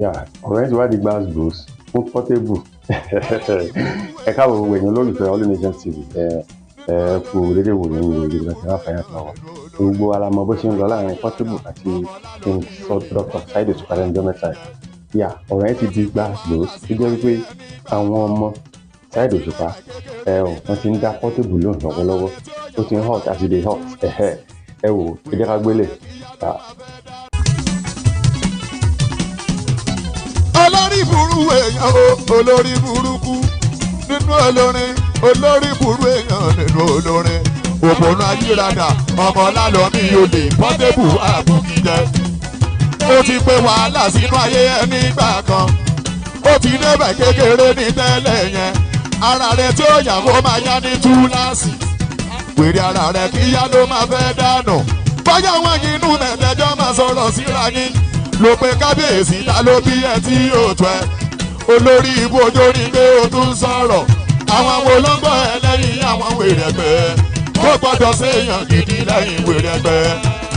ọ̀rẹ́ ti wá di Gbas gbos fún Portable. Ẹ káàbọ̀ gbogbo èèyàn olólùfẹ́ All Nation TV. Ẹ kú dédé wò ní ìlú ìgbà tí wọ́n fẹ́ràn lọ́wọ́. Gbogbo alamọ bó ṣe ń lọ láàrin Portable àti King Dr. Saheed Osupa lẹ́jọ́ mẹ́ta. Ọ̀rẹ́ ti di Gbas gbos tó jẹ́ wípé àwọn ọmọ Saheed Osupa wọ́n ti ń dá Portable lóhùn lọ́wọ́lọ́wọ́. Ó ti ń hot àti dey hot. Ẹ wò ẹ jẹ́ ká gbélé. Olórí burú èèyàn olórí burúkú nínú olórin, olórí burú èèyàn nínú olórin, òpònú ayírada ọmọ olalomi olè Portable àbùkìjẹ. Ó ti pé wàhálà sínú ayé ẹni gbà kan, ó ti débẹ̀ kékeré ní tẹ́lẹ̀ yẹn. Ara rẹ̀ tí ó yà kó máa yá ní túláàsì, wèrè ara rẹ̀ kí yá ló máa fẹ́ dànù. Bọ́yá wọn yìí inú mẹ́tẹ́jọ́ máa sọ̀rọ̀ síra yín ló pe kábíyèsí ta ló bí ẹ tí yóò tó ẹ. Olórí ibú ojú ní pé o tún sọ̀rọ̀, àwọn wo ló ń gbọ́ ẹ lẹ́yìn àwọn wèrè ẹgbẹ́. Kó gbọ́dọ̀ séèyàn gidi lẹ́yìn wèrè ẹgbẹ́.